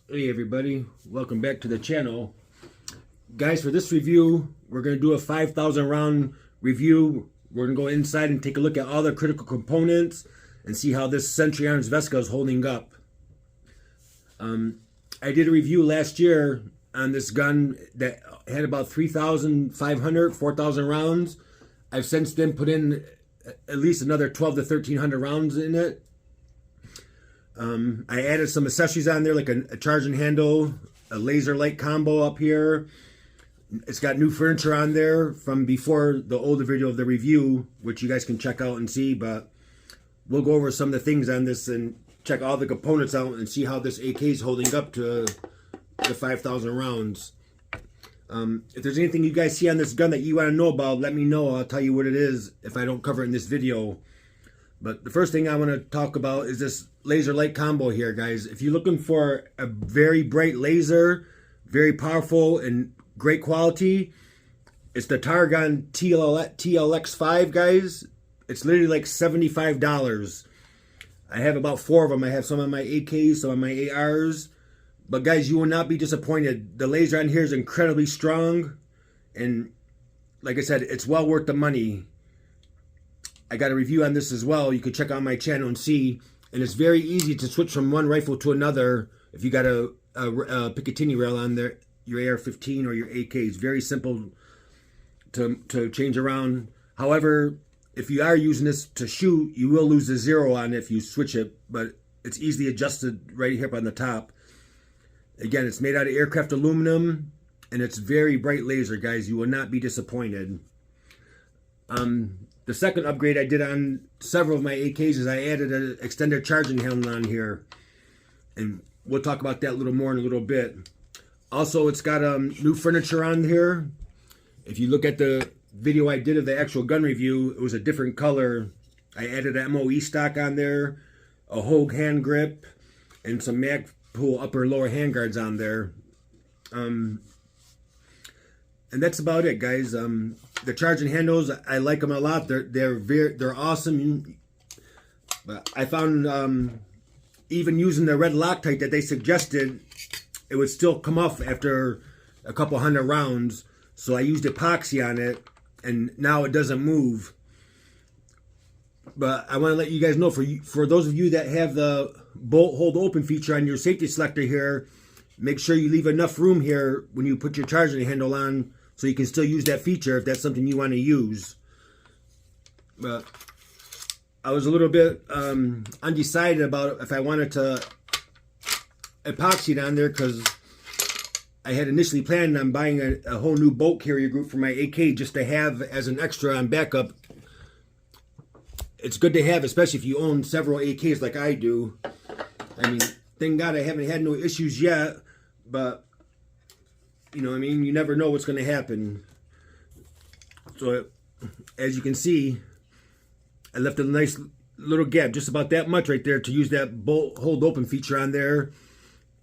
Hey everybody, welcome back to the channel. Guys, for this review, we're going to do a 5,000 round review. We're going to go inside and take a look at all the critical components and see how this Century Arms VSKA is holding up. I did a review last year on this gun that had about 3,500, 4,000 rounds. I've since then put in at least another 12 to 1,300 rounds in it. I added some accessories on there, like a charging handle, a laser light combo up here. It's got new furniture on there from before the older video of the review, which you guys can check out and see. But we'll go over some of the things on this and check all the components out and see how this AK is holding up to the 5,000 rounds. If there's anything you guys see on this gun that you want to know about, let me know. I'll tell you what it is if I don't cover it in this video. But the first thing I want to talk about is this laser light combo here, guys. If you're looking for a very bright laser, very powerful and great quality, it's the Targon TLX5, guys. It's literally like $75. I have about 4 of them. I have some of my AKs, some of my ARs. But guys, you will not be disappointed. The laser on here is incredibly strong. And like I said, it's well worth the money. I got a review on this as well. You can check out my channel and see. And it's very easy to switch from one rifle to another if you got a Picatinny rail on there, your AR-15 or your AK. It's very simple to change around. However, if you are using this to shoot, you will lose the zero on it if you switch it. But it's easily adjusted right here up on the top. Again, it's made out of aircraft aluminum. And it's very bright laser, guys. You will not be disappointed. The second upgrade I did on several of my AKs is I added an extended charging handle on here. And we'll talk about that a little more in a little bit. Also, it's got new furniture on here. If you look at the video I did of the actual gun review, it was a different color. I added an MOE stock on there, a Hogue hand grip, and some Magpul upper and lower handguards on there. And that's about it, guys. The charging handles, I like them a lot. They're awesome. But I found even using the red Loctite that they suggested, it would still come off after a couple hundred rounds. So I used epoxy on it, and now it doesn't move. But I want to let you guys know, for those of you that have the bolt hold open feature on your safety selector here, make sure you leave enough room here when you put your charging handle on so you can still use that feature if that's something you want to use. But I was a little bit undecided about if I wanted to epoxy it on there, because I had initially planned on buying a whole new bolt carrier group for my AK just to have as an extra on backup. It's good to have, especially if you own several AKs like I do. I mean, thank God I haven't had no issues yet, but you know what I mean? You never know what's going to happen. So, as you can see, I left a nice little gap, just about that much right there, to use that bolt hold open feature on there.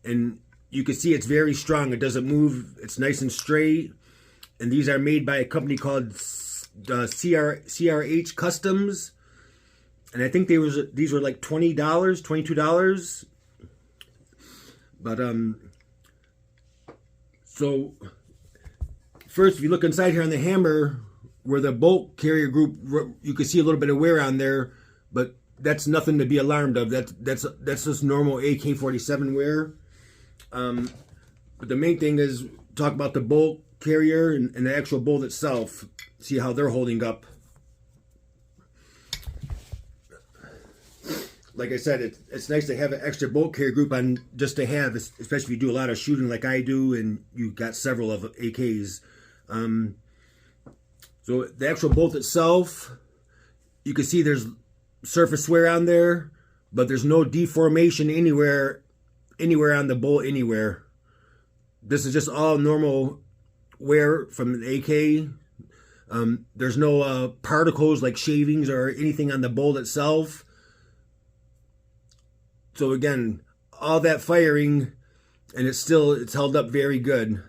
And you can see it's very strong. It doesn't move. It's nice and straight. And these are made by a company called CRH Customs. And I think these were like $20, $22. But so first, if you look inside here on the hammer, where the bolt carrier group, you can see a little bit of wear on there, but that's nothing to be alarmed of. That's just normal AK-47 wear. But the main thing is talk about the bolt carrier and the actual bolt itself. See how they're holding up. Like I said, it's nice to have an extra bolt carrier group on, just to have, especially if you do a lot of shooting like I do and you got several of AKs. So the actual bolt itself, you can see there's surface wear on there, but there's no deformation anywhere on the bolt anywhere. This is just all normal wear from the AK. There's no particles like shavings or anything on the bolt itself. So again, all that firing, and it's held up very good.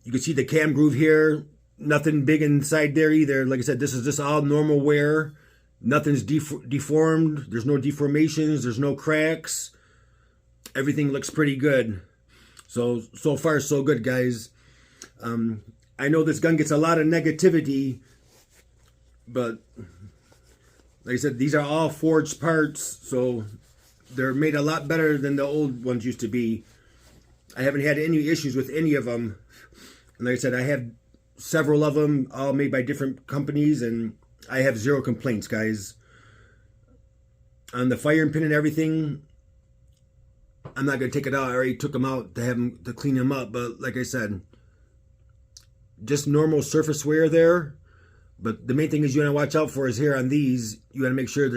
You can see the cam groove here. Nothing big inside there either. Like I said, this is just all normal wear. Nothing's deformed. There's no deformations. There's no cracks. everything looks pretty good. So far so good, guys. I know this gun gets a lot of negativity, but like I said, these are all forged parts, so they're made a lot better than the old ones used to be. I haven't had any issues with any of them. And like I said, I have several of them, all made by different companies, and I have zero complaints, guys. On the firing pin and everything, I'm not going to take it out. I already took them out to clean them up, but like I said, just normal surface wear there. But the main thing is you want to watch out for is here on these, you want to make sure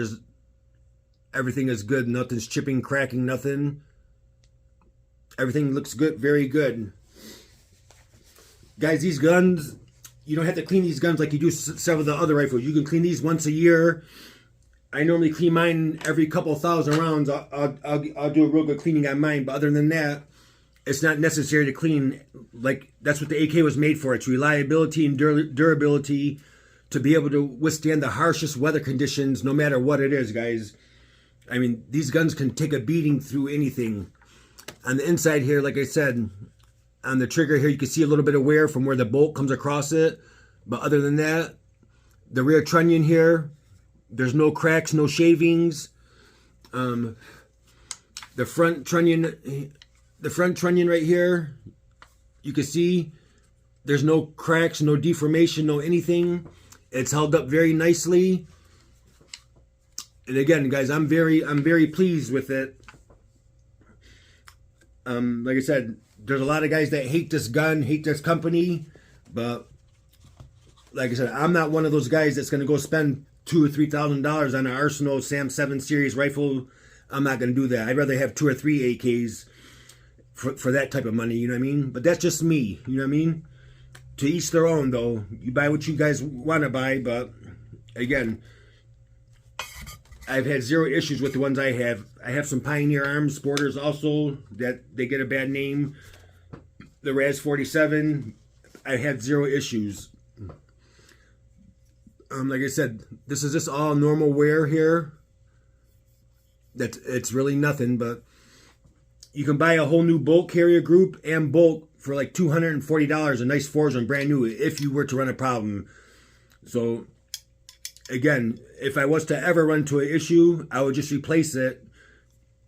everything is good. Nothing's chipping, cracking, nothing. Everything looks good, very good. Guys, these guns, you don't have to clean these guns like you do several of the other rifles. You can clean these once a year. I normally clean mine every couple thousand rounds. I'll do a real good cleaning on mine. But other than that, it's not necessary to clean. Like, that's what the AK was made for. It's reliability and durability, to be able to withstand the harshest weather conditions, no matter what it is, guys. I mean, these guns can take a beating through anything. On the inside here, like I said, on the trigger here, you can see a little bit of wear from where the bolt comes across it. But other than that, the rear trunnion here, there's no cracks, no shavings. The front trunnion right here, you can see there's no cracks, no deformation, no anything. It's held up very nicely. And again, guys, I'm very pleased with it. Like I said, there's a lot of guys that hate this gun, hate this company, but like I said, I'm not one of those guys that's going to go spend $2,000 or $3,000 on an Arsenal Sam 7 series rifle. I'm not going to do that. I'd rather have 2 or 3 AKs for that type of money, you know what I mean? But that's just me, you know what I mean? To each their own, though. You buy what you guys want to buy, but again, I've had zero issues with the ones I have. I have some Pioneer Arms sporters also that they get a bad name. The RAS-47, I had zero issues. Like I said, this is just all normal wear here. It's really nothing, but you can buy a whole new bolt carrier group and bolt for like $240, a nice forged and brand new, if you were to run a problem. So again, if I was to ever run into an issue, I would just replace it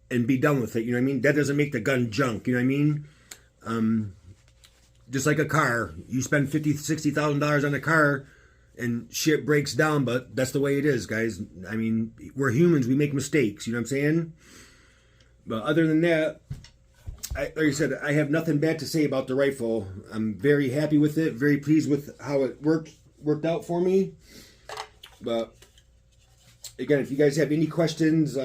and be done with it, you know what I mean? That doesn't make the gun junk, you know what I mean? Just like a car, you spend $50,000, $60,000 on a car and shit breaks down, but that's the way it is, guys. I mean, we're humans, we make mistakes, you know what I'm saying? But other than that, like I said, I have nothing bad to say about the rifle. I'm very happy with it, very pleased with how it worked out for me. But again, if you guys have any questions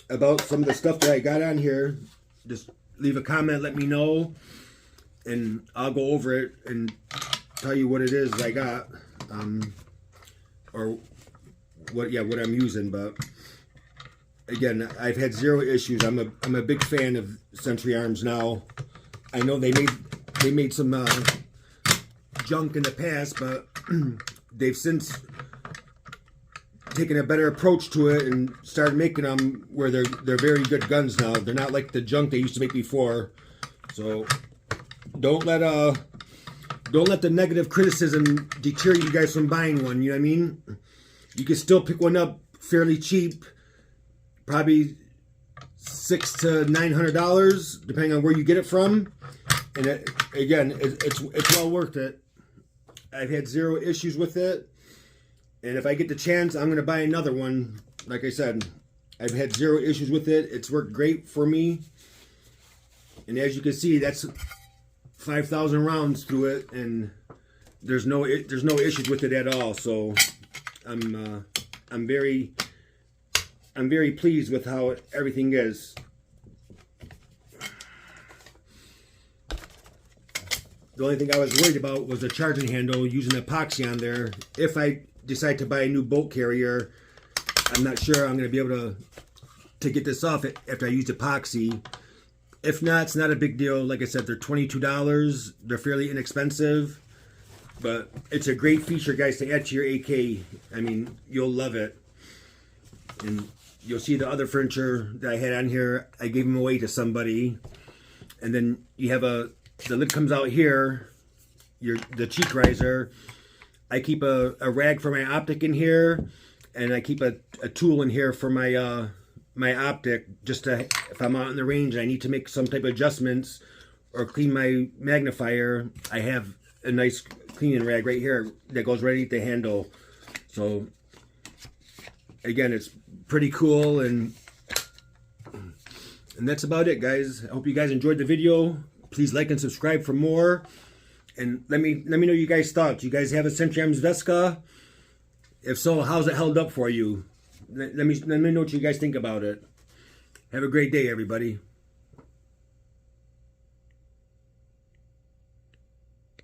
about some of the stuff that I got on here, just leave a comment, let me know, and I'll go over it and tell you what it is I got, or what I'm using. But again, I've had zero issues. I'm a big fan of Century Arms now. I know they made some junk in the past, but they've since taken a better approach to it and started making them where they're very good guns now. They're not like the junk they used to make before. So don't let the negative criticism deter you guys from buying one. You know what I mean? You can still pick one up fairly cheap, probably $600 to $900, depending on where you get it from. And it's well worth it. I've had zero issues with it, and if I get the chance, I'm going to buy another one. Like I said, I've had zero issues with it. It's worked great for me, and as you can see, that's 5,000 rounds through it, and there's no issues with it at all. So I'm very pleased with how everything is. The only thing I was worried about was the charging handle, using epoxy on there. If I decide to buy a new bolt carrier, I'm not sure I'm going to be able to get this off after I use epoxy. If not, it's not a big deal. Like I said, they're $22. They're fairly inexpensive, but it's a great feature, guys, to add to your AK. I mean, you'll love it. And you'll see the other furniture that I had on here. I gave them away to somebody. And then you have the lid comes out here, the cheek riser. I keep a rag for my optic in here, and I keep a tool in here for my my optic, just to, if I'm out in the range and I need to make some type of adjustments or clean my magnifier, I have a nice cleaning rag right here that goes right at the handle. So again, it's pretty cool, and that's about it, guys. I hope you guys enjoyed the video. Please like and subscribe for more. And let me know you guys' thoughts. You guys have a Century Arms VSKA? If so, how's it held up for you? Let me know what you guys think about it. Have a great day, everybody.